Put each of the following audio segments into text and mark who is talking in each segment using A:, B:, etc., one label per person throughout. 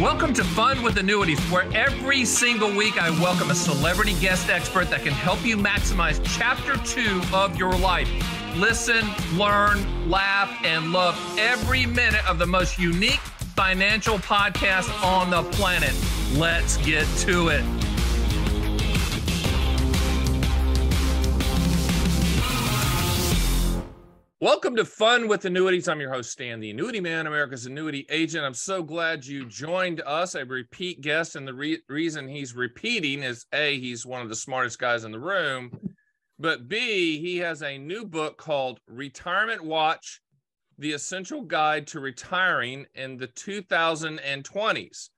A: Welcome to Fun with Annuities, where every single week I welcome a celebrity guest expert that can help you maximize Chapter 2 of your life. Listen, learn, laugh, and love every minute of the most unique financial podcast on the planet. Let's get to it. Welcome to Fun with Annuities. I'm your host, Stan, the Annuity Man, America's Annuity Agent. I'm so glad you joined us, a repeat guest, and the reason he's repeating is A, he's one of the smartest guys in the room, but B, he has a new book called Retirement Watch, The Essential Guide to Retiring in the 2020s.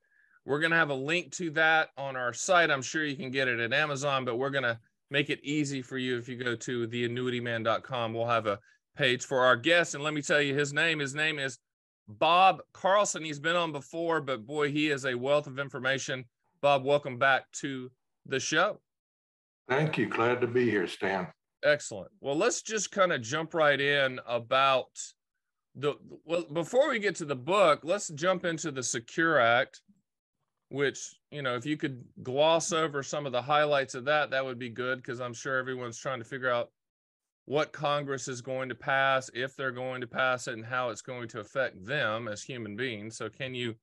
A: We're going to have a link to that on our site. I'm sure you can get it at Amazon, but we're going to make it easy for you if you go to theannuityman.com. We'll have a page for our guest, and let me tell you his name is Bob Carlson. He's been on before, but boy, he is a wealth of information. Bob, welcome back to the show.
B: Thank you. Glad to be here, Stan.
A: Excellent. Well, let's just kind of jump right in about before we get to the book, let's jump into the Secure Act, which, you know, if you could gloss over some of the highlights of that, that would be good, because I'm sure everyone's trying to figure out what Congress is going to pass, if they're going to pass it, and how it's going to affect them as human beings. So can you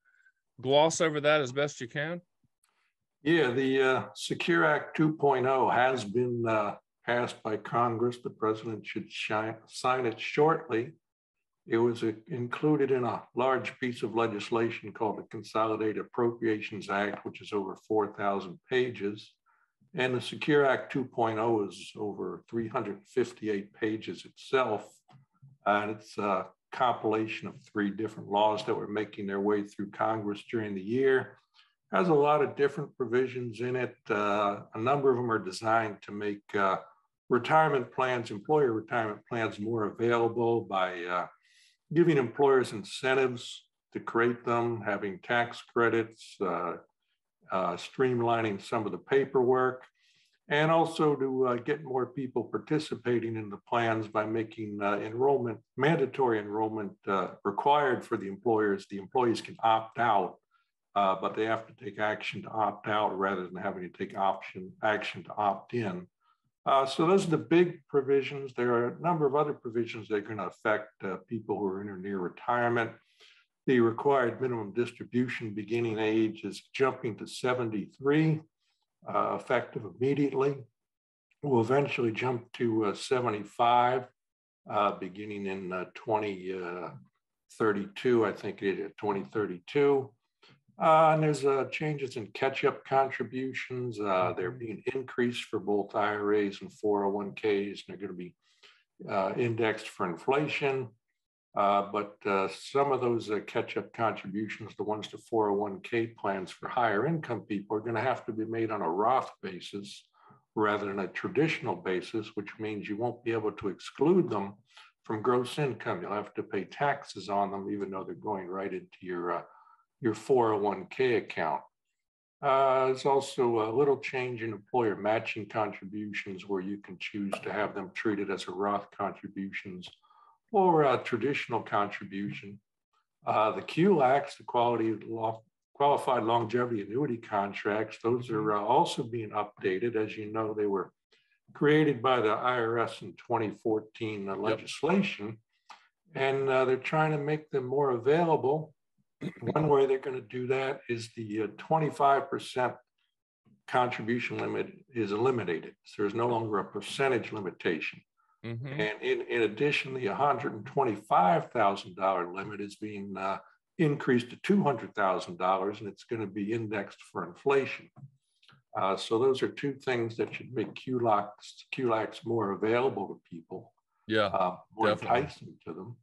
A: gloss over that as best you can?
B: Yeah, the Secure Act 2.0 has been passed by Congress. The president should sign it shortly. It was included in a large piece of legislation called the Consolidate Appropriations Act, which is over 4,000 pages. And the Secure Act 2.0 is over 358 pages itself. And it's a compilation of 3 different laws that were making their way through Congress during the year. Has a lot of different provisions in it. A number of them are designed to make retirement plans, employer retirement plans, more available by giving employers incentives to create them, having tax credits, streamlining some of the paperwork, and also to get more people participating in the plans by making mandatory enrollment required for the employers. The employees can opt out, but they have to take action to opt out rather than having to take action to opt in. So those are the big provisions. There are a number of other provisions that are going to affect people who are in or near retirement. The required minimum distribution beginning age is jumping to 73, effective immediately. We'll eventually jump to 75, beginning in 2032, I think it is 2032. And there's changes in catch-up contributions. They're being increased for both IRAs and 401ks, and they're going to be indexed for inflation. But some of those catch-up contributions, the ones to 401k plans for higher income people, are going to have to be made on a Roth basis rather than a traditional basis, which means you won't be able to exclude them from gross income. You'll have to pay taxes on them, even though they're going right into your 401k account. There's also a little change in employer matching contributions, where you can choose to have them treated as a Roth contributions or a traditional contribution. The QLACs, the Qualified Longevity Annuity Contracts, those are also being updated. As you know, they were created by the IRS in 2014 legislation, and they're trying to make them more available. One way they're going to do that is the 25% contribution limit is eliminated. So there's no longer a percentage limitation. Mm-hmm. And in addition, the $125,000 limit is being increased to $200,000, and it's going to be indexed for inflation. So those are 2 things that should make QLACs more available to people, more enticing to them.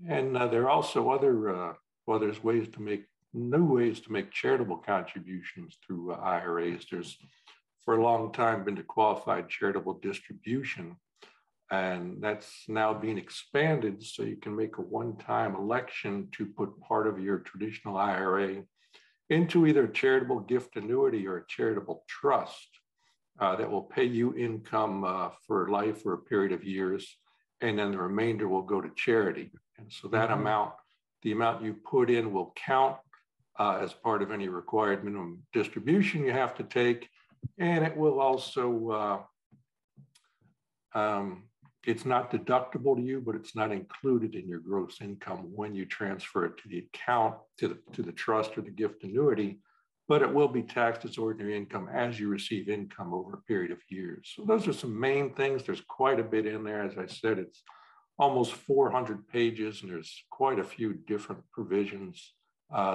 B: And there are also other there's new ways to make charitable contributions through IRAs. There's, for a long time, been the qualified charitable distribution. And that's now being expanded, so you can make a one-time election to put part of your traditional IRA into either a charitable gift annuity or a charitable trust that will pay you income for life for a period of years, and then the remainder will go to charity. And so that amount, the amount you put in, will count as part of any required minimum distribution you have to take. And it will also, it's not deductible to you, but it's not included in your gross income when you transfer it to the account, to the trust or the gift annuity, but it will be taxed as ordinary income as you receive income over a period of years. So those are some main things. There's quite a bit in there. As I said, it's almost 400 pages and there's quite a few different provisions.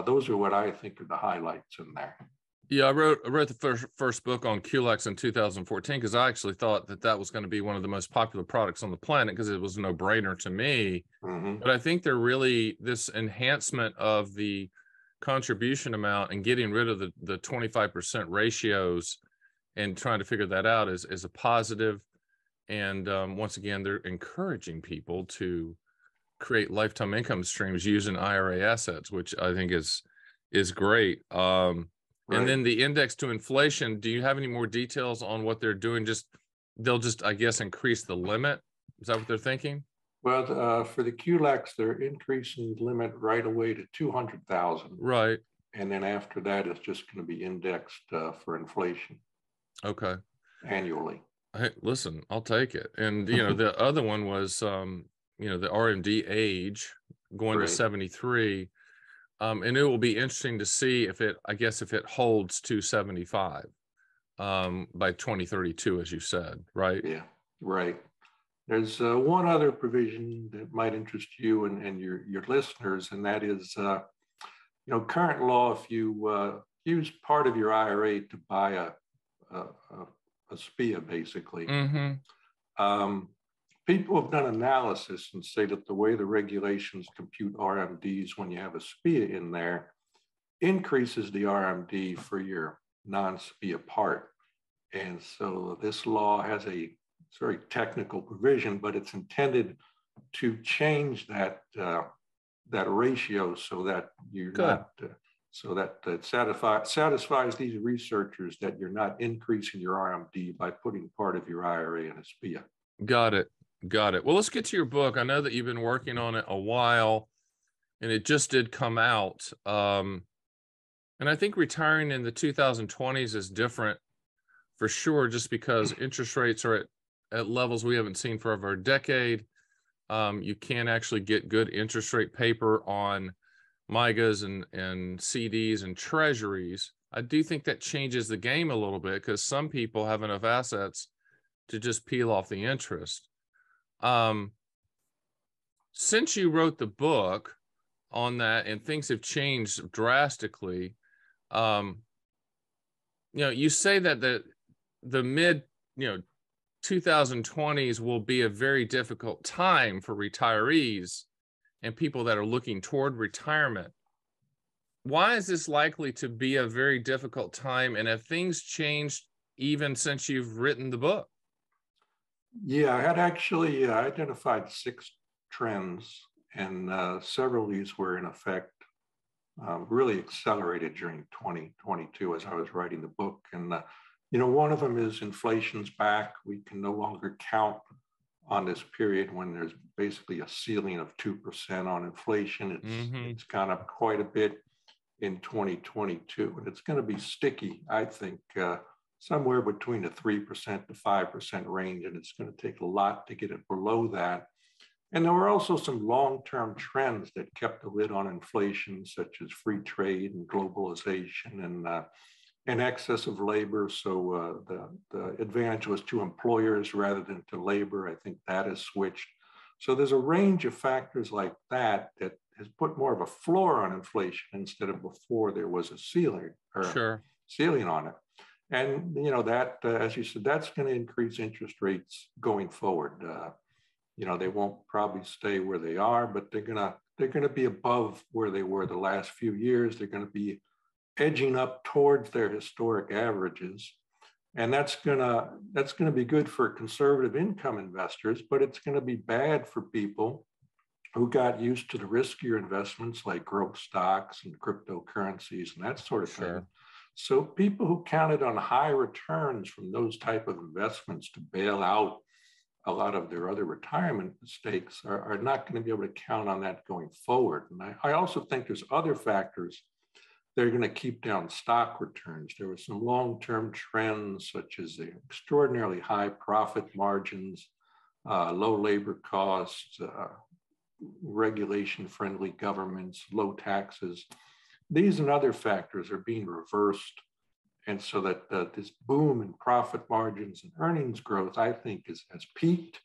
B: Those are what I think are the highlights in there.
A: Yeah, I wrote the first book on QLEX in 2014 because I actually thought that was going to be one of the most popular products on the planet because it was a no-brainer to me.
B: Mm-hmm.
A: But I think they're really this enhancement of the contribution amount and getting rid of the 25% ratios and trying to figure that out is a positive. And once again, they're encouraging people to create lifetime income streams using IRA assets, which I think is great.
B: Right.
A: And then the index to inflation, do you have any more details on what they're doing? They'll just, I guess, increase the limit. Is that what they're thinking?
B: Well, for the QLEX, they're increasing the limit right away to 200,000.
A: Right.
B: And then after that, it's just going to be indexed for inflation.
A: Okay.
B: Annually.
A: Hey, listen, I'll take it. And, the other one was, the RMD age going to 73. And it will be interesting to see if it holds to 75 by 2032, as you said, right?
B: Yeah, right. There's one other provision that might interest you and your listeners, and that is, current law, if you use part of your IRA to buy a SPIA, basically, people have done analysis and say that the way the regulations compute RMDs when you have a SPIA in there increases the RMD for your non-SPIA part. And so this law has a very technical provision, but it's intended to change that ratio so that you're not, so that it satisfies these researchers that you're not increasing your RMD by putting part of your IRA in a SPIA.
A: Got it. Well, let's get to your book. I know that you've been working on it a while, and it just did come out. And I think retiring in the 2020s is different for sure, just because interest rates are at levels we haven't seen for over a decade. You can actually get good interest rate paper on MYGAs and CDs and treasuries. I do think that changes the game a little bit because some people have enough assets to just peel off the interest. Since you wrote the book on that and things have changed drastically, you say that the mid 2020s will be a very difficult time for retirees and people that are looking toward retirement. Why is this likely to be a very difficult time, and have things changed even since you've written the book?
B: Yeah, I had actually identified 6 trends, and several of these were in effect really accelerated during 2022 as I was writing the book. And, one of them is inflation's back. We can no longer count on this period when there's basically a ceiling of 2% on inflation. It's gone up quite a bit in 2022, and it's going to be sticky, I think, somewhere between the 3% to 5% range, and it's going to take a lot to get it below that. And there were also some long-term trends that kept the lid on inflation, such as free trade and globalization and excess of labor. So the advantage was to employers rather than to labor. I think that has switched. So there's a range of factors like that has put more of a floor on inflation instead of before there was a ceiling on it. And that, as you said, that's going to increase interest rates going forward. They won't probably stay where they are, but they're gonna be above where they were the last few years. They're going to be edging up towards their historic averages, and that's gonna be good for conservative income investors, but it's going to be bad for people who got used to the riskier investments like growth stocks and cryptocurrencies and that sort of thing. So people who counted on high returns from those type of investments to bail out a lot of their other retirement mistakes are not going to be able to count on that going forward. And I also think there's other factors they're going to keep down stock returns. There were some long-term trends, such as the extraordinarily high profit margins, low labor costs, regulation-friendly governments, low taxes. These and other factors are being reversed. And so that this boom in profit margins and earnings growth, I think, has peaked.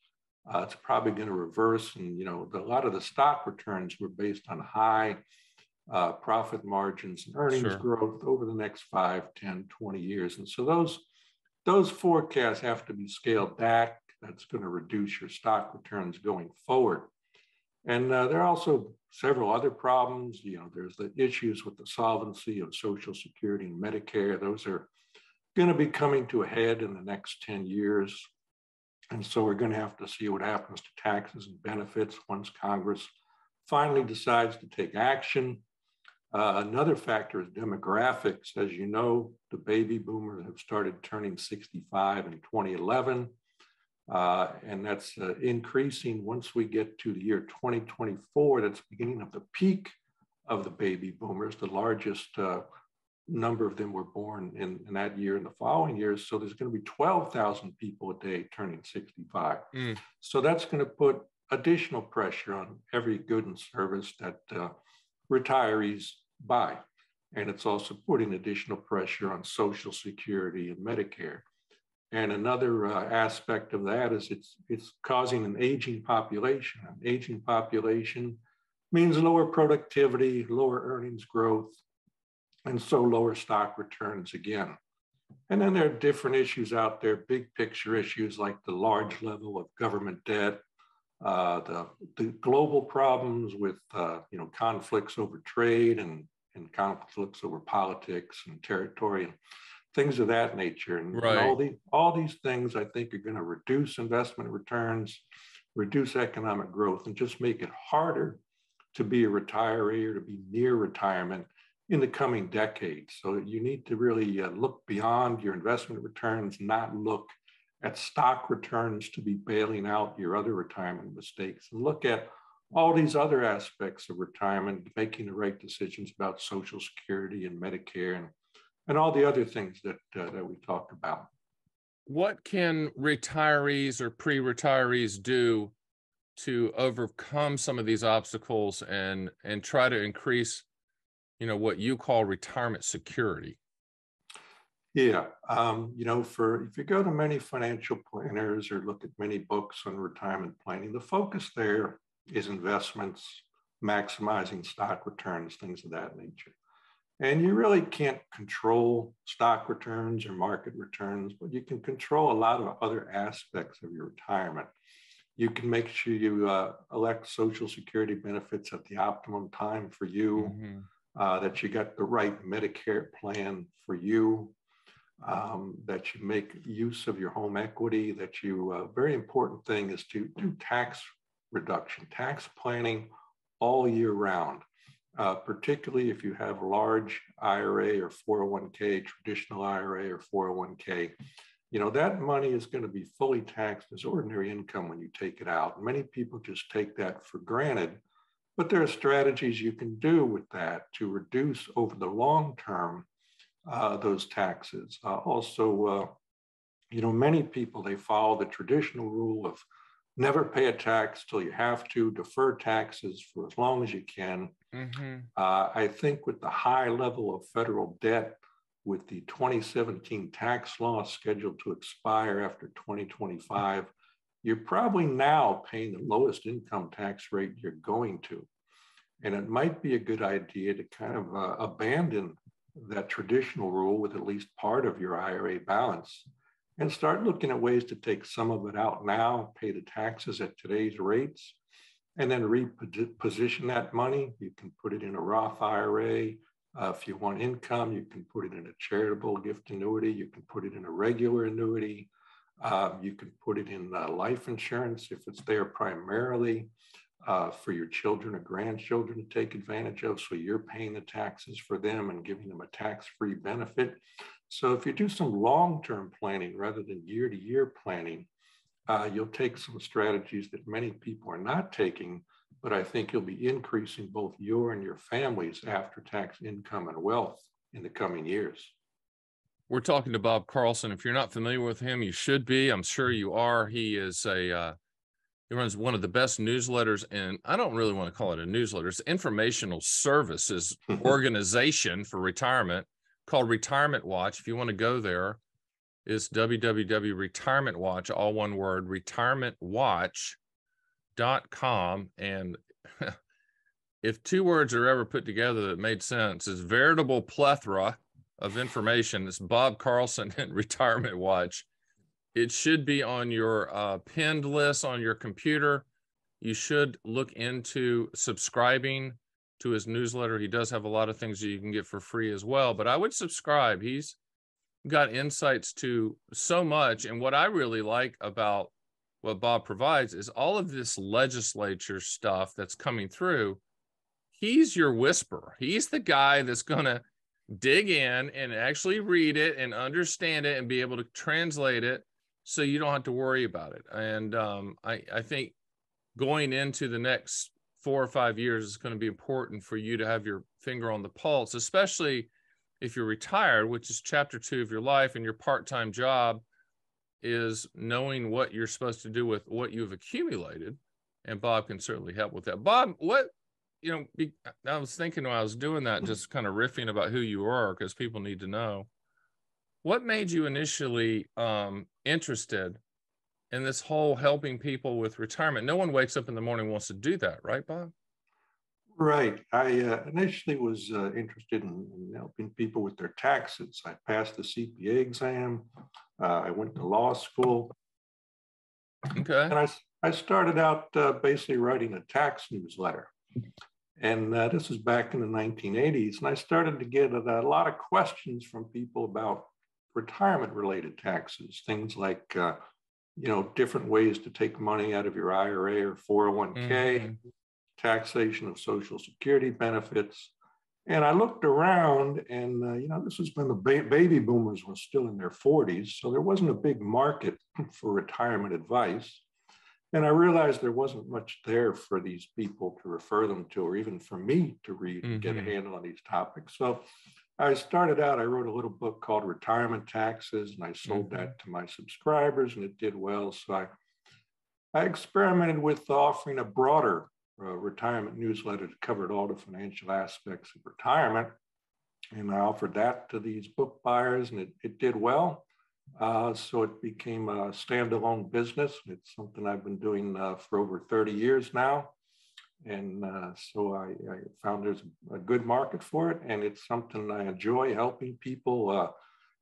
B: It's probably going to reverse. And, a lot of the stock returns were based on high profit margins and earnings growth over the next 5, 10, 20 years. And so those forecasts have to be scaled back. That's going to reduce your stock returns going forward. And there are also several other problems. There's the issues with the solvency of Social Security and Medicare. Those are going to be coming to a head in the next 10 years. And so we're going to have to see what happens to taxes and benefits once Congress finally decides to take action. Another factor is demographics. As you know, the baby boomers have started turning 65 in 2011. And that's increasing once we get to the year 2024. That's the beginning of the peak of the baby boomers. The largest number of them were born in that year and the following years. So there's going to be 12,000 people a day turning 65. So that's going to put additional pressure on every good and service that retirees buy. And it's also putting additional pressure on Social Security and Medicare. And another aspect of that is it's causing an aging population. An aging population means lower productivity, lower earnings growth, and so lower stock returns again. And then there are different issues out there, big picture issues like the large level of government debt, the global problems with conflicts over trade and conflicts over politics and territory and things of that nature. And all these things, I think, are going to reduce investment returns, reduce economic growth, and just make it harder to be a retiree or to be near retirement in the coming decades. So you need to really look beyond your investment returns, not look at stock returns to be bailing out your other retirement mistakes, and look at all these other aspects of retirement, making the right decisions about Social Security and Medicare and all the other things that we talked about.
A: What can retirees or pre-retirees do to overcome some of these obstacles and try to increase, what you call retirement security?
B: Yeah, if you go to many financial planners or look at many books on retirement planning, the focus there is investments, maximizing stock returns, things of that nature. And you really can't control stock returns or market returns, but you can control a lot of other aspects of your retirement. You can make sure you elect Social Security benefits at the optimum time for you, that you got the right Medicare plan for you, that you make use of your home equity, that you, very important thing is to do tax reduction, tax planning all year round. Particularly if you have a large IRA or 401k, traditional IRA or 401k, that money is going to be fully taxed as ordinary income when you take it out. Many people just take that for granted, but there are strategies you can do with that to reduce over the long term those taxes. Many people, they follow the traditional rule of never pay a tax till you have to, defer taxes for as long as you can. I think with the high level of federal debt, with the 2017 tax law scheduled to expire after 2025, you're probably now paying the lowest income tax rate you're going to. And it might be a good idea to kind of abandon that traditional rule with at least part of your IRA balance and start looking at ways to take some of it out now, pay the taxes at today's rates, and then reposition that money. You can put it in a Roth IRA. If you want income, you can put it in a charitable gift annuity. You can put it in a regular annuity. You can put it in life insurance if it's there primarily for your children or grandchildren to take advantage of. So you're paying the taxes for them and giving them a tax-free benefit. So if you do some long-term planning rather than year-to-year planning, you'll take some strategies that many people are not taking but I think you'll be increasing both your and your family's after-tax income and wealth in the coming years.
A: We're talking to Bob Carlson. If you're not familiar with him, you should be. I'm sure you are. He is he runs one of the best newsletters, and I don't really want to call it a newsletter. It's informational services organization for retirement called Retirement Watch. If you want to go there, it's www.retirementwatch, all one word, retirementwatch.com. And if two words are ever put together that made sense, it's veritable plethora of information. It's Bob Carlson and Retirement Watch. It should be on your pinned list on your computer. You should look into subscribing to his newsletter. He does have a lot of things that you can get for free as well, but I would subscribe. He's got insights to so much. And what I really like about what Bob provides is all of this legislature stuff that's coming through. He's your whisperer. He's the guy that's going to dig in and actually read it and understand it and be able to translate it so you don't have to worry about it. And I think going into the next 4 or 5 years is going to be important for you to have your finger on the pulse, especially if you're retired, which is chapter 2 of your life, and your part-time job is knowing what you're supposed to do with what you've accumulated. And Bob can certainly help with that. Bob, I was thinking while I was doing that, just kind of riffing about who you are, because people need to know. What made you initially interested in this whole helping people with retirement? No one wakes up in the morning and wants to do that, right, Bob?
B: Right. I initially was interested in helping people with their taxes. I passed the CPA exam. I went to law school.
A: Okay.
B: And I started out basically writing a tax newsletter. And this was back in the 1980s. And I started to get a lot of questions from people about retirement-related taxes, things like, different ways to take money out of your IRA or 401k, taxation of Social Security benefits. And I looked around and, this was when the baby boomers were still in their 40s. So there wasn't a big market for retirement advice. And I realized there wasn't much there for these people to refer them to, or even for me to read and get a handle on these topics. So I started out, I wrote a little book called Retirement Taxes, and I sold that to my subscribers, and it did well. So I experimented with offering a broader retirement newsletter that covered all the financial aspects of retirement. And I offered that to these book buyers, and it did well. So it became a standalone business. It's something I've been doing for over 30 years now. And so I found there's a good market for it. And it's something I enjoy, helping people,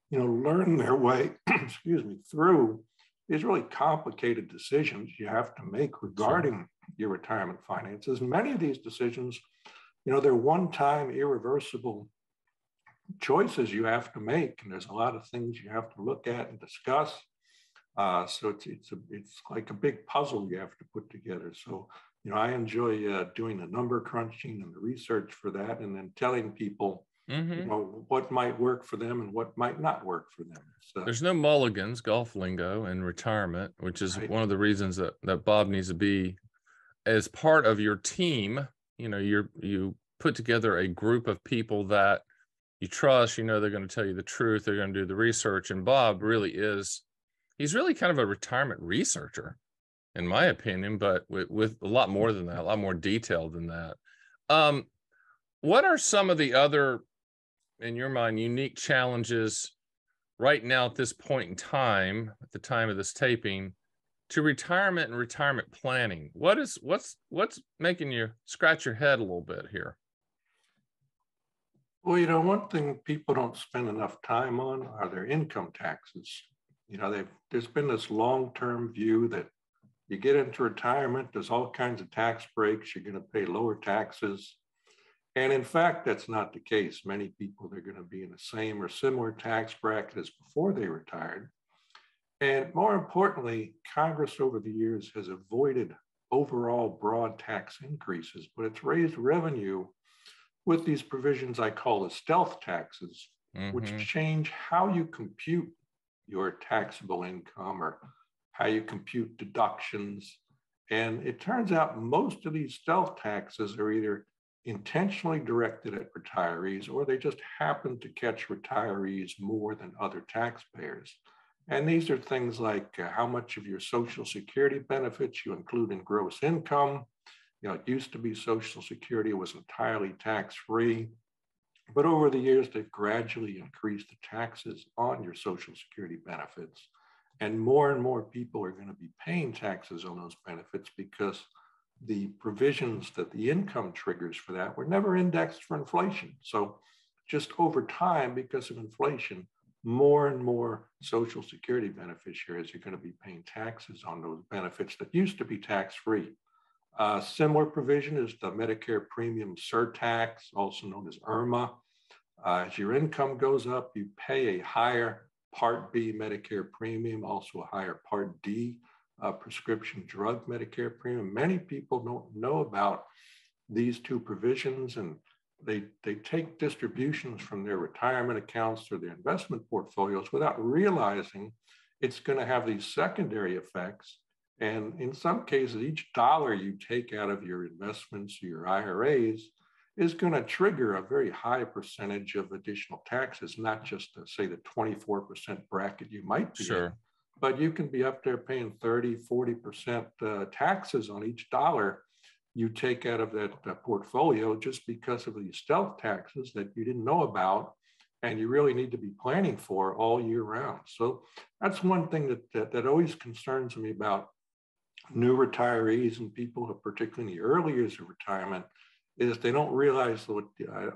B: learn their way, through these really complicated decisions you have to make regarding your retirement finances. And many of these decisions, they're one-time irreversible choices you have to make, and there's a lot of things you have to look at and discuss. So it's like a big puzzle you have to put together. So I enjoy doing the number crunching and the research for that, and then telling people what might work for them and what might not work for them. So
A: there's no mulligans, golf lingo, in retirement, which is one of the reasons that Bob needs to be as part of your team. You put together a group of people that you trust, they're going to tell you the truth, they're going to do the research. And Bob he's really kind of a retirement researcher, in my opinion, but with a lot more than that, a lot more detailed than that. What are some of the other, in your mind, unique challenges right now at this point in time, at the time of this taping, to retirement and retirement planning? What's making you scratch your head a little bit here?
B: Well, one thing people don't spend enough time on are their income taxes. There's been this long-term view that you get into retirement, there's all kinds of tax breaks, you're going to pay lower taxes. And in fact, that's not the case. Many people, they're going to be in the same or similar tax bracket as before they retired. And more importantly, Congress over the years has avoided overall broad tax increases, but it's raised revenue with these provisions I call the stealth taxes, which change how you compute your taxable income or how you compute deductions. And it turns out most of these stealth taxes are either intentionally directed at retirees, or they just happen to catch retirees more than other taxpayers. And these are things like how much of your Social Security benefits you include in gross income. It used to be Social Security was entirely tax-free, but over the years, they've gradually increased the taxes on your Social Security benefits. And more people are going to be paying taxes on those benefits because the provisions that the income triggers for that were never indexed for inflation. So just over time, because of inflation, more and more Social Security beneficiaries are going to be paying taxes on those benefits that used to be tax-free. Similar provision is the Medicare Premium Sur Tax, also known as IRMA. As your income goes up, you pay a higher Part B Medicare premium, also a higher Part D prescription drug Medicare premium. Many people don't know about these two provisions, and they take distributions from their retirement accounts or their investment portfolios without realizing it's going to have these secondary effects. And in some cases, each dollar you take out of your investments, your IRAs, is going to trigger a very high percentage of additional taxes, not just say the 24% bracket you might be in, but you can be up there paying 30, 40% taxes on each dollar you take out of that portfolio just because of these stealth taxes that you didn't know about and you really need to be planning for all year round. So that's one thing that always concerns me about new retirees and people, particularly in the early years of retirement, is they don't realize what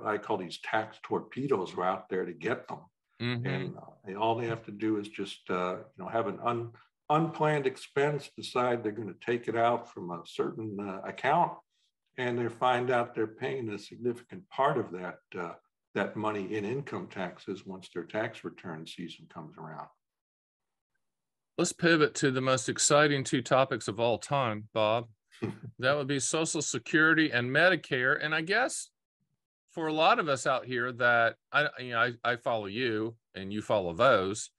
B: I call these tax torpedoes are out there to get them. Mm-hmm. And all they have to do is just have an unplanned expense, decide they're going to take it out from a certain account, and they find out they're paying a significant part of that money in income taxes once their tax return season comes around.
A: Let's pivot to the most exciting two topics of all time, Bob. That would be Social Security and Medicare. And I guess for a lot of us out here that I follow you and you follow those,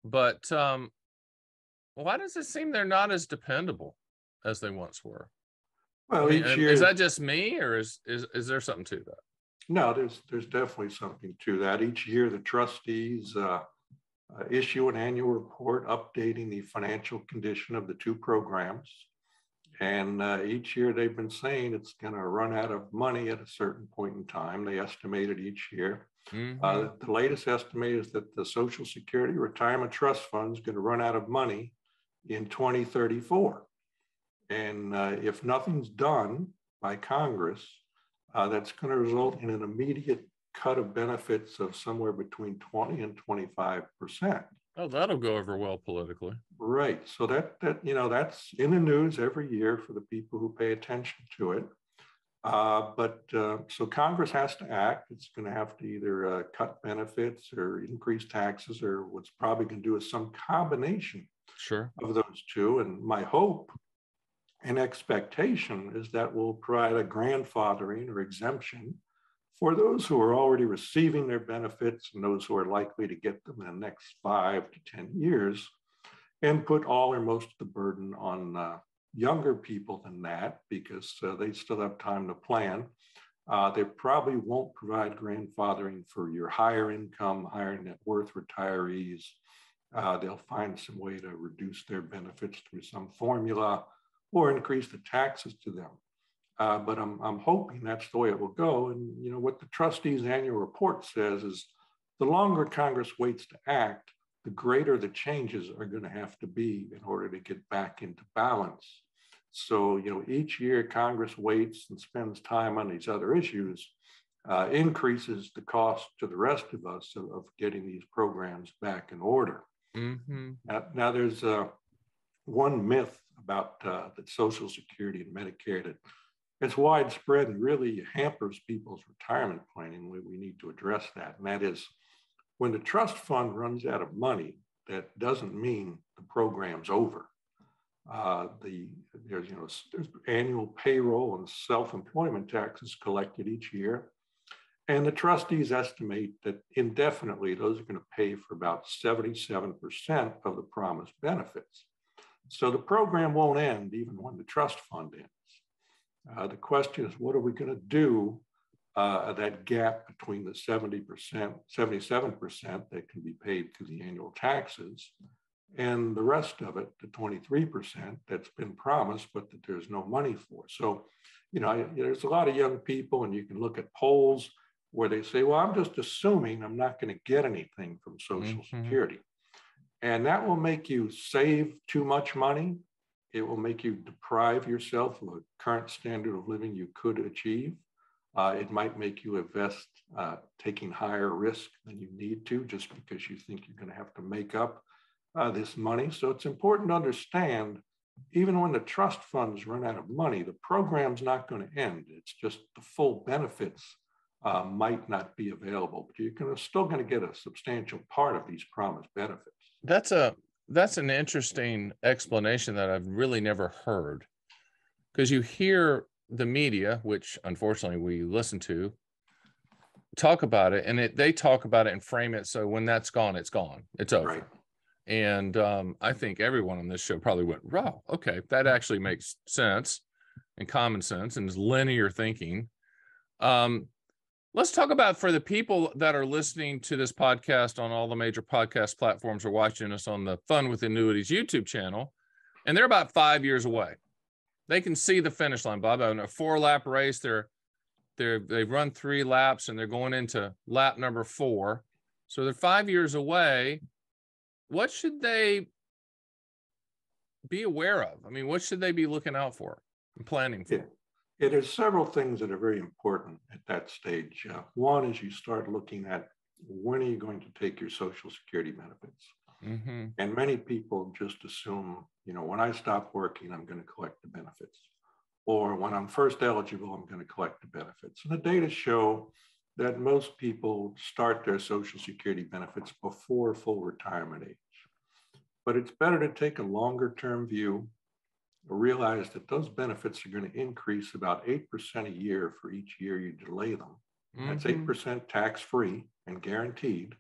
A: but why does it seem they're not as dependable as they once were?
B: Well, each year,
A: is that just me, or is there something to that?
B: No, there's definitely something to that. Each year, the trustees issue an annual report updating the financial condition of the two programs. And each year they've been saying it's going to run out of money at a certain point in time. They estimate it each year. Mm-hmm. The latest estimate is that the Social Security Retirement Trust Fund is going to run out of money in 2034. And if nothing's done by Congress, that's going to result in an immediate cut of benefits of somewhere between 20 and 25%.
A: Oh, that'll go over well politically.
B: Right. So that's in the news every year for the people who pay attention to it. So Congress has to act. It's going to have to either cut benefits or increase taxes, or what's probably going to do is some combination of those two. And my hope and expectation is that we'll provide a grandfathering or exemption for those who are already receiving their benefits and those who are likely to get them in the next 5 to 10 years, and put all or most of the burden on younger people than that, because they still have time to plan. They probably won't provide grandfathering for your higher income, higher net worth retirees. They'll find some way to reduce their benefits through some formula or increase the taxes to them. But I'm hoping that's the way it will go. And what the trustees' annual report says is the longer Congress waits to act, the greater the changes are going to have to be in order to get back into balance. So, each year Congress waits and spends time on these other issues, increases the cost to the rest of us of getting these programs back in order. Mm-hmm. Now there's one myth about the Social Security and Medicare that it's widespread and really hampers people's retirement planning. We need to address that. And that is, when the trust fund runs out of money, that doesn't mean the program's over. There's annual payroll and self-employment taxes collected each year. And the trustees estimate that indefinitely, those are going to pay for about 77% of the promised benefits. So the program won't end even when the trust fund ends. The question is, what are we going to do that gap between the 70%, 77% that can be paid through the annual taxes and the rest of it, the 23% that's been promised, but that there's no money for. So, there's a lot of young people, and you can look at polls where they say, well, I'm just assuming I'm not going to get anything from Social Security. And that will make you save too much money. It will make you deprive yourself of a current standard of living you could achieve. It might make you invest taking higher risk than you need to, just because you think you're going to have to make up this money. So it's important to understand, even when the trust funds run out of money, the program's not going to end. It's just the full benefits might not be available, but you're still going to get a substantial part of these promised benefits.
A: That's an interesting explanation that I've really never heard, because you hear the media, which unfortunately we listen to, talk about it, and they talk about it and frame it so when that's gone, it's gone, it's over.
B: Right.
A: And I think everyone on this show probably went, wow, okay, that actually makes sense and common sense and is linear thinking. Let's talk about, for the people that are listening to this podcast on all the major podcast platforms or watching us on the Fun with Annuities YouTube channel, and they're about 5 years away. They can see the finish line, Bob. In a 4-lap race, they've run 3 laps and they're going into lap number 4. So they're 5 years away. What should they be aware of? I mean, what should they be looking out for and planning for?
B: There's several things that are very important at that stage. One is you start looking at, when are you going to take your Social Security benefits?
A: Mm-hmm.
B: And many people just assume, when I stop working, I'm going to collect the benefits. Or when I'm first eligible, I'm going to collect the benefits. And the data show that most people start their Social Security benefits before full retirement age. But it's better to take a longer term view, realize that those benefits are going to increase about 8% a year for each year you delay them. That's 8% tax-free and guaranteed,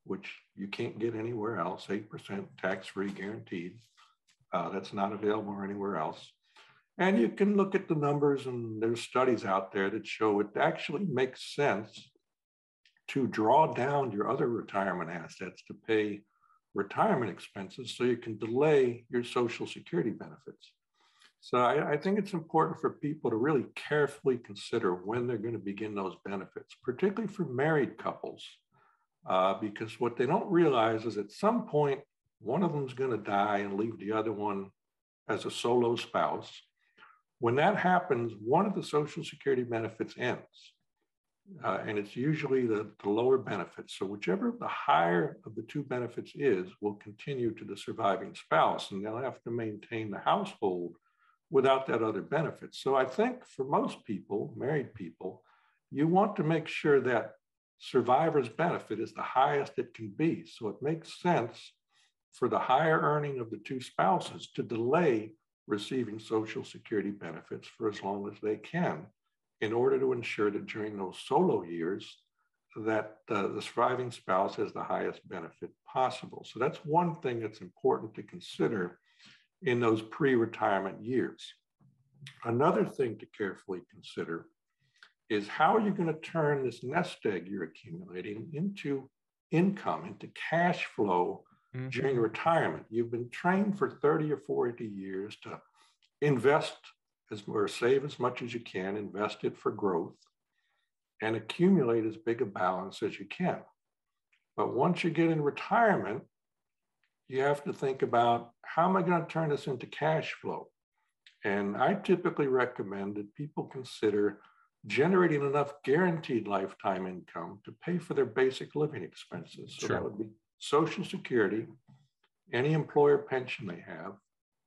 B: which you can't get anywhere else. 8% tax-free guaranteed. That's not available anywhere else. And you can look at the numbers, and there's studies out there that show it actually makes sense to draw down your other retirement assets to pay retirement expenses so you can delay your Social Security benefits. So I think it's important for people to really carefully consider when they're going to begin those benefits, particularly for married couples, because what they don't realize is at some point, one of them is going to die and leave the other one as a solo spouse. When that happens, one of the Social Security benefits ends, and it's usually the lower benefit. So whichever the higher of the two benefits is will continue to the surviving spouse, and they'll have to maintain the household without that other benefit. So I think for most people, married people, you want to make sure that survivor's benefit is the highest it can be. So it makes sense for the higher earning of the two spouses to delay receiving Social Security benefits for as long as they can, in order to ensure that during those solo years that the surviving spouse has the highest benefit possible. So that's one thing that's important to consider in those pre-retirement years. Another thing to carefully consider is, how are you going to turn this nest egg you're accumulating into income, into cash flow during retirement? You've been trained for 30 or 40 years to invest or save as much as you can, invest it for growth, and accumulate as big a balance as you can. But once you get in retirement, you have to think about, how am I going to turn this into cash flow? And I typically recommend that people consider generating enough guaranteed lifetime income to pay for their basic living expenses. So that would be Social Security, any employer pension they have,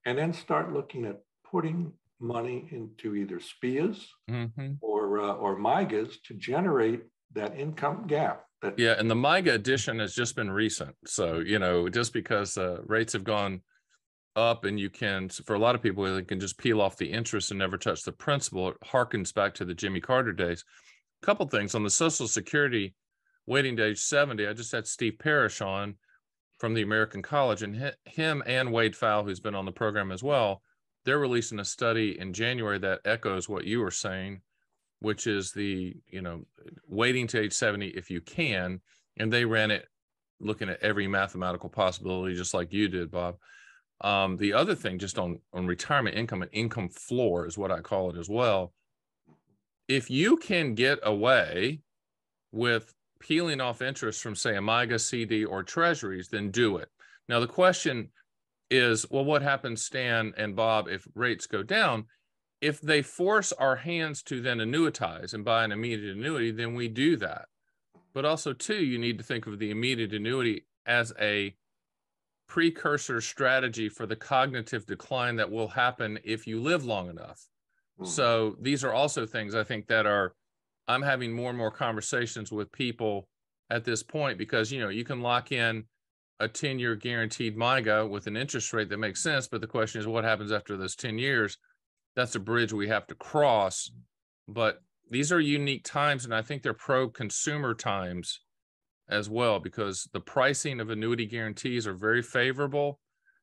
B: and then start looking at putting money into either SPIAs or MYGAs to generate that income gap.
A: And the MYGA addition has just been recent. So, just because rates have gone up, and you can, for a lot of people, they can just peel off the interest and never touch the principal. It harkens back to the Jimmy Carter days. A couple things on the Social Security waiting to age 70. I just had Steve Parrish on, from the American College, and him and Wade Fowle, who's been on the program as well, they're releasing a study in January that echoes what you were saying, which is the, waiting to age 70 if you can. And they ran it looking at every mathematical possibility, just like you did, Bob. The other thing, just on retirement income, and income floor is what I call it as well. If you can get away with peeling off interest from, say, a MYGA, CD, or treasuries, then do it. Now, the question is, well, what happens, Stan and Bob, if rates go down? If they force our hands to then annuitize and buy an immediate annuity, then we do that. But also, too, you need to think of the immediate annuity as a precursor strategy for the cognitive decline that will happen if you live long enough. So these are also things I think that I'm having more and more conversations with people at this point, because, you can lock in a 10-year guaranteed MYGA with an interest rate that makes sense. But the question is, what happens after those 10 years? That's a bridge we have to cross. But these are unique times, and I think they're pro-consumer times as well, because the pricing of annuity guarantees are very favorable.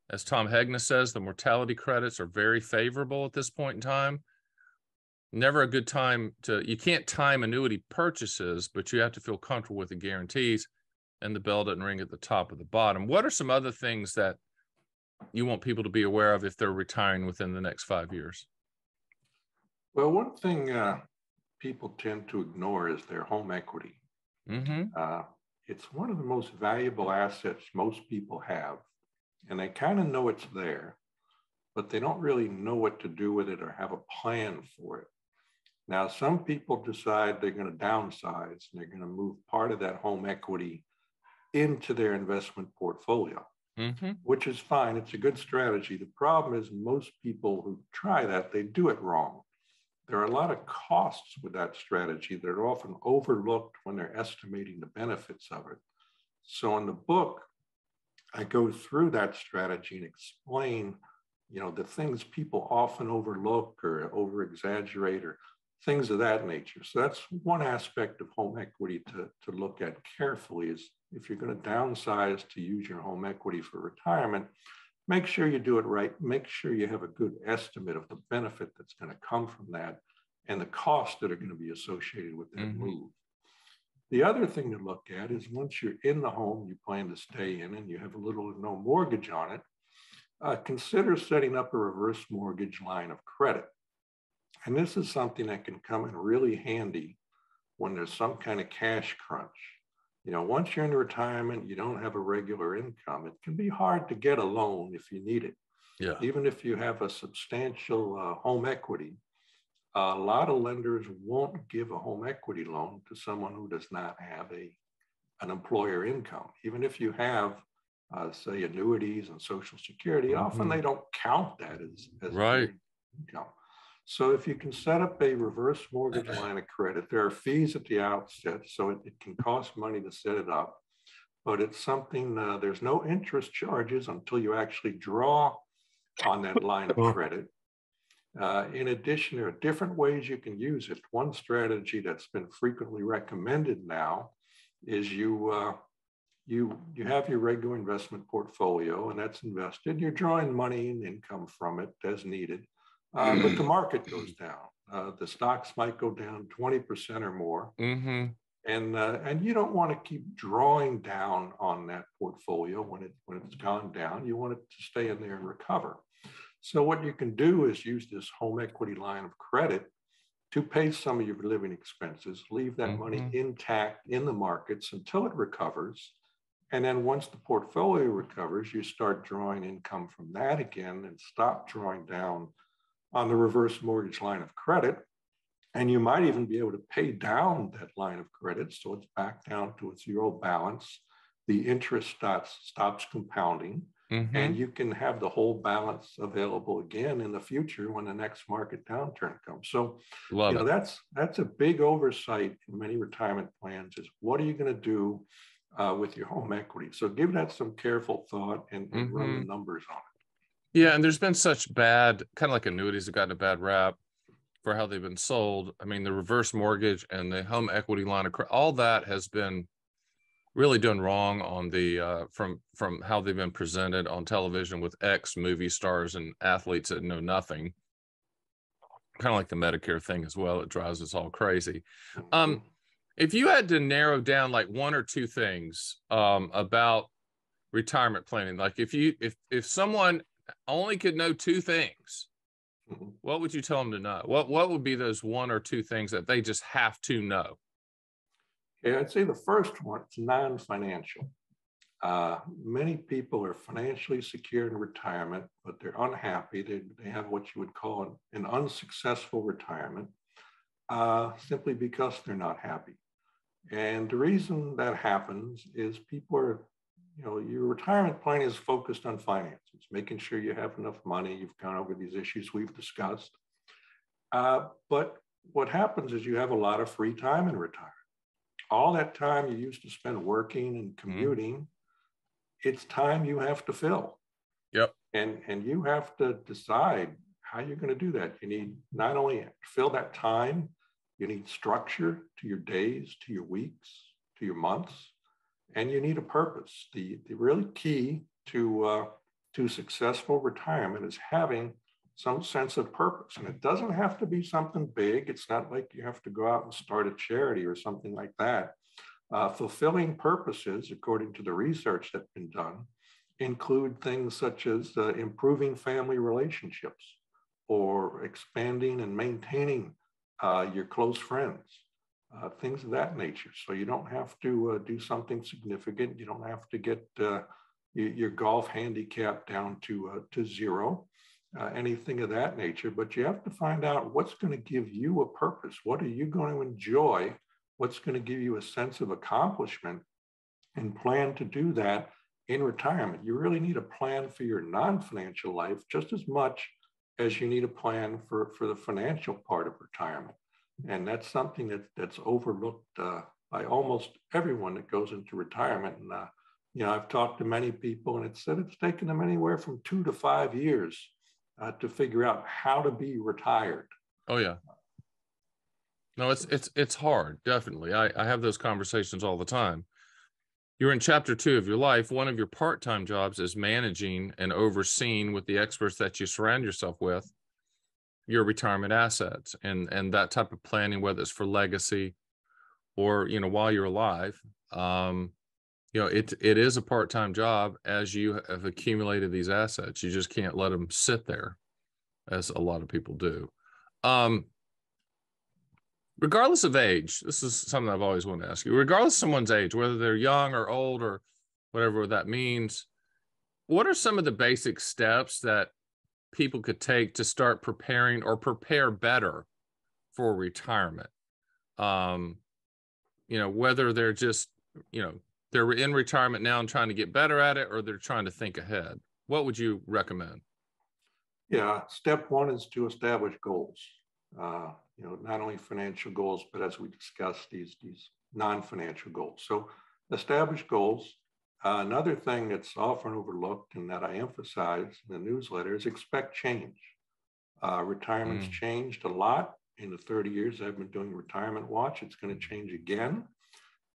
A: As Tom Hegna says, the mortality credits are very favorable at this point in time. Never a good time you can't time annuity purchases, but you have to feel comfortable with the guarantees, and the bell doesn't ring at the top or the bottom. What are some other things that you want people to be aware of if they're retiring within the next 5 years?
B: Well, one thing people tend to ignore is their home equity. It's one of the most valuable assets most people have, and they kind of know it's there, but they don't really know what to do with it or have a plan for it. Now, some people decide they're going to downsize and they're going to move part of that home equity into their investment portfolio, which is fine. It's a good strategy. The problem is most people who try that, they do it wrong. There are a lot of costs with that strategy that are often overlooked when they're estimating the benefits of it. So in the book, I go through that strategy and explain, the things people often overlook or over-exaggerate or things of that nature. So that's one aspect of home equity to look at carefully, is if you're going to downsize to use your home equity for retirement, make sure you do it right. Make sure you have a good estimate of the benefit that's going to come from that and the costs that are going to be associated with that move. The other thing to look at is, once you're in the home you plan to stay in and you have a little or no mortgage on it, consider setting up a reverse mortgage line of credit. And this is something that can come in really handy when there's some kind of cash crunch. Once you're in retirement, you don't have a regular income. It can be hard to get a loan if you need it.
A: Yeah.
B: Even if you have a substantial home equity, a lot of lenders won't give a home equity loan to someone who does not have an employer income. Even if you have, say, annuities and Social Security, often they don't count that as
A: right
B: income. So if you can set up a reverse mortgage line of credit, there are fees at the outset, so it can cost money to set it up, but it's something, there's no interest charges until you actually draw on that line of credit. In addition, there are different ways you can use it. One strategy that's been frequently recommended now is you have your regular investment portfolio, and that's invested. You're drawing money and income from it as needed. But the market goes down. The stocks might go down 20% or more. And you don't want to keep drawing down on that portfolio when it's gone down. You want it to stay in there and recover. So what you can do is use this home equity line of credit to pay some of your living expenses, leave that money intact in the markets until it recovers. And then once the portfolio recovers, you start drawing income from that again and stop drawing down on the reverse mortgage line of credit. And you might even be able to pay down that line of credit so it's back down to its zero balance. The interest stops compounding, and you can have the whole balance available again in the future when the next market downturn comes. So that's a big oversight in many retirement plans, is what are you going to do with your home equity? So give that some careful thought and run the numbers on it.
A: Yeah, and there's been such bad, kind of like annuities have gotten a bad rap for how they've been sold. I mean, the reverse mortgage and the home equity line of credit, all that has been really done wrong on the from how they've been presented on television with ex movie stars and athletes that know nothing. Kind of like the Medicare thing as well. It drives us all crazy. If you had to narrow down like one or two things about retirement planning, like if someone only could know two things, what would you tell them to know? What would be those one or two things that they just have to know?
B: Yeah, I'd say the first one, it's non-financial. Many people are financially secure in retirement, but they're unhappy. They have what you would call an unsuccessful retirement, simply because they're not happy. And the reason that happens is people are, your retirement plan is focused on finances, making sure you have enough money. You've gone over these issues we've discussed. But what happens is you have a lot of free time in retirement. All that time you used to spend working and commuting, it's time you have to fill.
A: Yep.
B: And you have to decide how you're going to do that. You need not only to fill that time, you need structure to your days, to your weeks, to your months, and you need a purpose. The really key to successful retirement is having some sense of purpose. And it doesn't have to be something big. It's not like you have to go out and start a charity or something like that. Fulfilling purposes, according to the research that's been done, include things such as improving family relationships or expanding and maintaining your close friends, things of that nature. So you don't have to do something significant. You don't have to get your golf handicap down to zero. Anything of that nature, but you have to find out what's going to give you a purpose. What are you going to enjoy? What's going to give you a sense of accomplishment, and plan to do that in retirement. You really need a plan for your non-financial life just as much as you need a plan for the financial part of retirement. And that's something that's overlooked by almost everyone that goes into retirement. And I've talked to many people, and it's said it's taken them anywhere from 2 to 5 years to figure out how to be retired.
A: Oh yeah. No, it's hard. Definitely. I have those conversations all the time. You're in chapter 2 of your life. One of your part-time jobs is managing and overseeing, with the experts that you surround yourself with, your retirement assets and that type of planning, whether it's for legacy or, while you're alive. It is a part-time job as you have accumulated these assets. You just can't let them sit there, as a lot of people do. Regardless of age, this is something I've always wanted to ask you. Regardless of someone's age, whether they're young or old or whatever that means, what are some of the basic steps that people could take to start preparing or prepare better for retirement? Whether they're just, they're in retirement now and trying to get better at it, or they're trying to think ahead. What would you recommend?
B: Yeah, step one is to establish goals. Not only financial goals, but as we discussed, these non-financial goals. So establish goals. Another thing that's often overlooked and that I emphasize in the newsletter is expect change. Retirement's changed a lot in the 30 years I've been doing Retirement Watch. It's going to change again.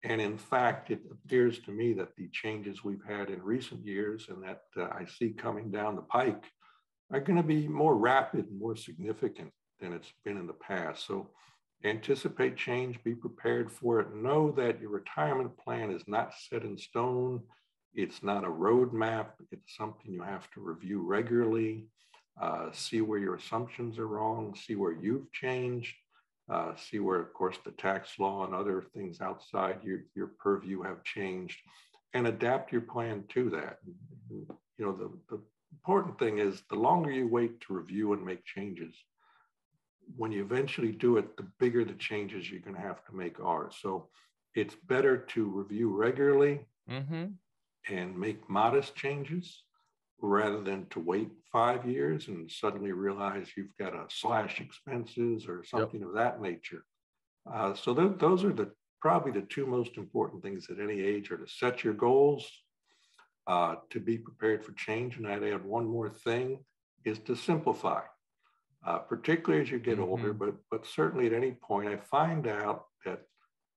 B: And in fact, it appears to me that the changes we've had in recent years and that I see coming down the pike are going to be more rapid and more significant than it's been in the past. So anticipate change, be prepared for it. Know that your retirement plan is not set in stone. It's not a roadmap. It's something you have to review regularly, see where your assumptions are wrong, see where you've changed, see where, of course, the tax law and other things outside your purview have changed, and adapt your plan to that. The important thing is the longer you wait to review and make changes, when you eventually do it, the bigger the changes you're going to have to make are. So it's better to review regularly and make modest changes rather than to wait 5 years and suddenly realize you've got to slash expenses or something of that nature. So those are probably the two most important things at any age, are to set your goals, to be prepared for change. And I'd add one more thing, is to simplify. Particularly as you get older, but certainly at any point, I find out that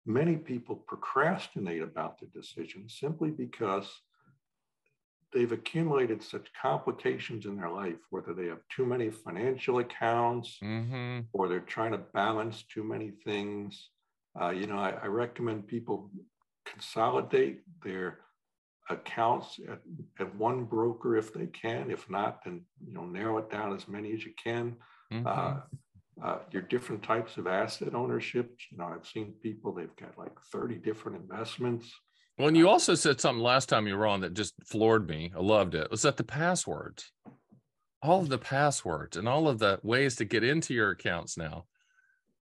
B: many people procrastinate about their decisions simply because they've accumulated such complications in their life, whether they have too many financial accounts or they're trying to balance too many things. I recommend people consolidate their accounts at one broker if they can. If not, then narrow it down as many as you can. Your different types of asset ownerships. I've seen people, they've got like 30 different investments.
A: Well, and you also said something last time you were on that just floored me. I loved it. Was that the passwords? All of the passwords and all of the ways to get into your accounts now,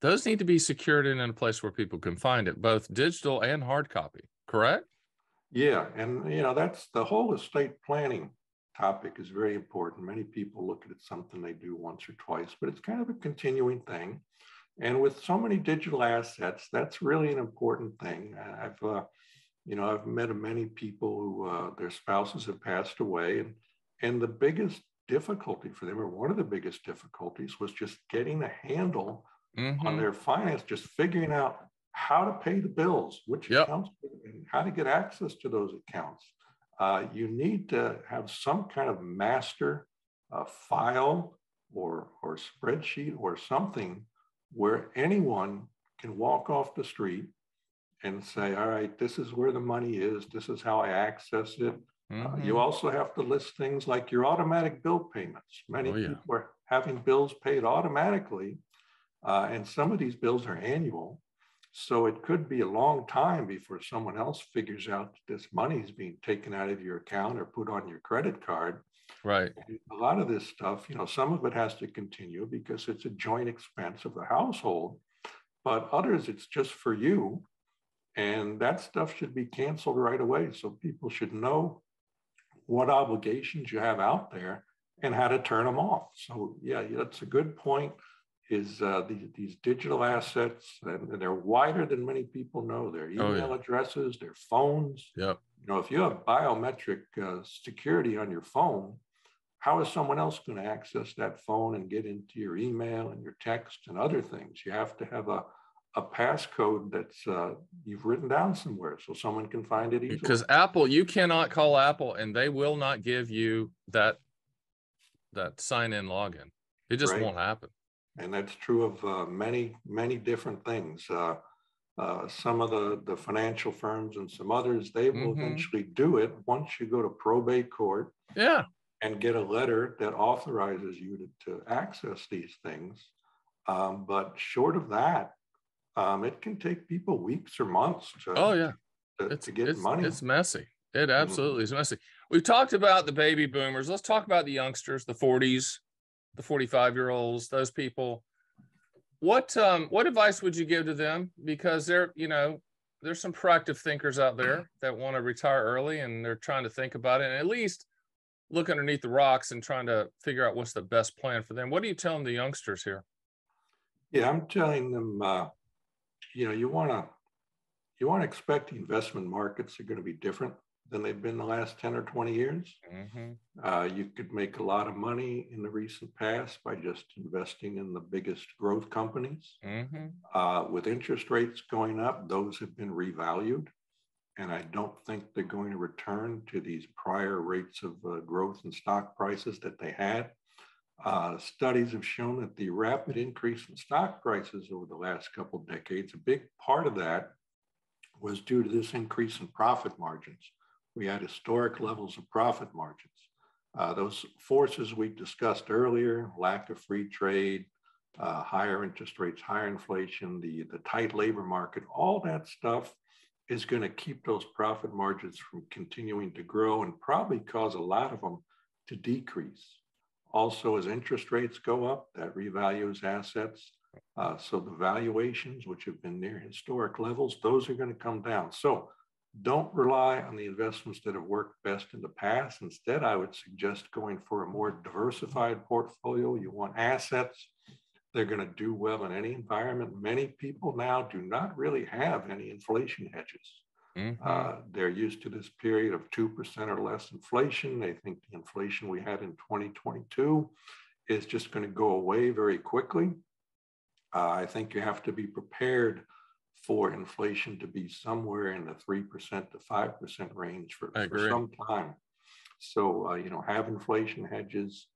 A: those need to be secured in a place where people can find it, both digital and hard copy, correct?
B: Yeah, and that's the whole estate planning topic is very important. Many people look at it something they do once or twice, but it's kind of a continuing thing. And with so many digital assets, that's really an important thing. I've met many people who their spouses have passed away, and the biggest difficulty for them, or one of the biggest difficulties, was just getting a handle on their finance, just figuring out how to pay the bills, which accounts, and how to get access to those accounts. You need to have some kind of master file or spreadsheet or something where anyone can walk off the street and say, all right, this is where the money is. This is how I access it. You also have to list things like your automatic bill payments. Many people are having bills paid automatically, and some of these bills are annual. So it could be a long time before someone else figures out that this money is being taken out of your account or put on your credit card.
A: Right.
B: And a lot of this stuff, some of it has to continue because it's a joint expense of the household, but others, it's just for you. And that stuff should be canceled right away. So people should know what obligations you have out there and how to turn them off. So yeah, that's a good point. Is these digital assets, and they're wider than many people know. Their email addresses, their phones.
A: Yep.
B: If you have biometric security on your phone, how is someone else going to access that phone and get into your email and your text and other things? You have to have a passcode that's you've written down somewhere so someone can find it easily.
A: Because Apple, you cannot call Apple and they will not give you that sign-in login. It just won't happen.
B: And that's true of many, many different things. Some of the financial firms and some others, they will eventually do it once you go to probate court and get a letter that authorizes you to access these things. But short of that, it can take people weeks or months to get money.
A: It's messy. It absolutely is messy. We've talked about the baby boomers. Let's talk about the youngsters, the 40s. The 45-year-olds, those people. What advice would you give to them? Because there's some proactive thinkers out there that want to retire early and they're trying to think about it and at least look underneath the rocks and trying to figure out what's the best plan for them. What do you tell them, the youngsters here?
B: Yeah, I'm telling them, you want to expect the investment markets are going to be different than they've been the last 10 or 20 years. You could make a lot of money in the recent past by just investing in the biggest growth companies. With interest rates going up, those have been revalued. And I don't think they're going to return to these prior rates of growth in stock prices that they had. Studies have shown that the rapid increase in stock prices over the last couple of decades, a big part of that was due to this increase in profit margins. We had historic levels of profit margins. Those forces we discussed earlier, lack of free trade, higher interest rates, higher inflation, the tight labor market, all that stuff is going to keep those profit margins from continuing to grow and probably cause a lot of them to decrease. Also, as interest rates go up, that revalues assets. So the valuations, which have been near historic levels, those are going to come down. So don't rely on the investments that have worked best in the past. Instead, I would suggest going for a more diversified portfolio. You want assets. They're going to do well in any environment. Many people now do not really have any inflation hedges. They're used to this period of 2% or less inflation. They think the inflation we had in 2022 is just going to go away very quickly. I think you have to be prepared for inflation to be somewhere in the 3% to 5% range for some time. So, have inflation hedges.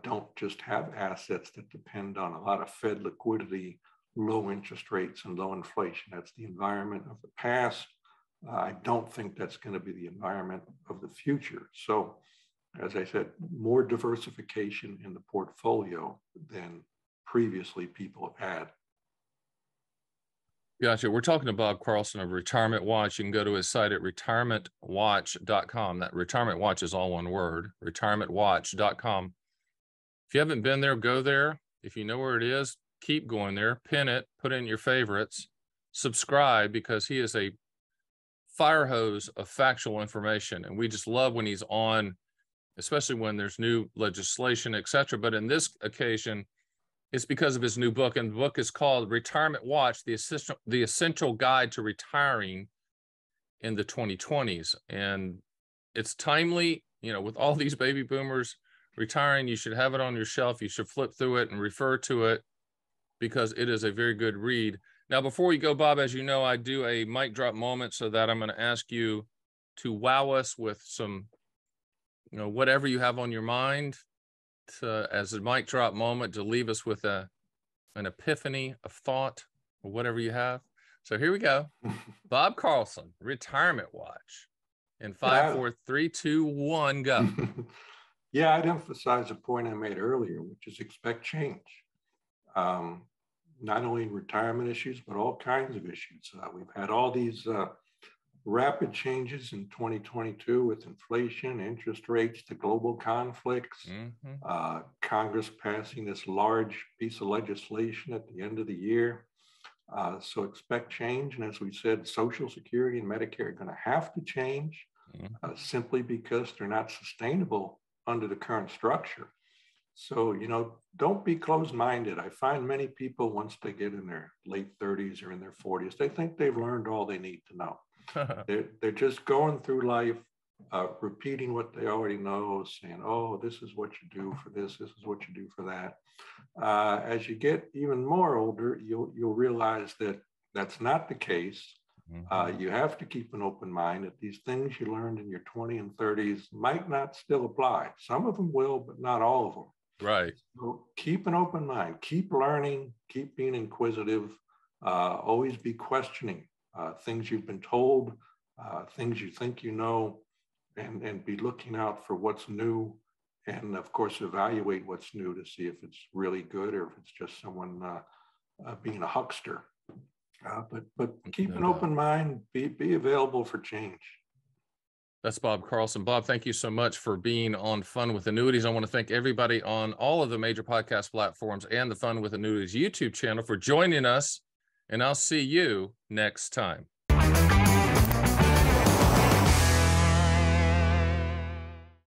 B: Don't just have assets that depend on a lot of Fed liquidity, low interest rates, and low inflation. That's the environment of the past. I don't think that's going to be the environment of the future. So, as I said, more diversification in the portfolio than previously people have had.
A: Gotcha. We're talking to Bob Carlson of Retirement Watch. You can go to his site at retirementwatch.com. That Retirement Watch is all one word, retirementwatch.com. If you haven't been there, go there. If you know where it is, keep going there, pin it, put in your favorites, subscribe, because he is a fire hose of factual information. And we just love when he's on, especially when there's new legislation, et cetera. But in this occasion, it's because of his new book, and the book is called Retirement Watch, the Essential Guide to Retiring in the 2020s. And it's timely, with all these baby boomers retiring, you should have it on your shelf. You should flip through it and refer to it because it is a very good read. Now, before we go, Bob, as you know, I do a mic drop moment, so that I'm going to ask you to wow us with some, whatever you have on your mind, as a mic drop moment, to leave us with an epiphany of thought or whatever you have. So here we go. Bob Carlson, Retirement Watch. In 5, 4, 3, 2, 1, go.
B: Yeah, I'd emphasize a point I made earlier, which is expect change. Not only retirement issues, but all kinds of issues. We've had all these rapid changes in 2022 with inflation, interest rates, the global conflicts, Congress passing this large piece of legislation at the end of the year. So expect change. And as we said, Social Security and Medicare are going to have to change simply because they're not sustainable under the current structure. So, don't be closed-minded. I find many people, once they get in their late 30s or in their 40s, they think they've learned all they need to know. They're just going through life, repeating what they already know, saying, oh, this is what you do for this is what you do for that. As you get even more older, you'll realize that that's not the case. You have to keep an open mind that these things you learned in your 20s and 30s might not still apply. Some of them will, but not all of them.
A: Right.
B: So keep an open mind, keep learning, keep being inquisitive, always be questioning things you've been told, things you think you know, and be looking out for what's new. And of course, evaluate what's new to see if it's really good or if it's just someone being a huckster. But keep an open mind, be available for change.
A: That's Bob Carlson. Bob, thank you so much for being on Fun with Annuities. I want to thank everybody on all of the major podcast platforms and the Fun with Annuities YouTube channel for joining us, and I'll see you next time.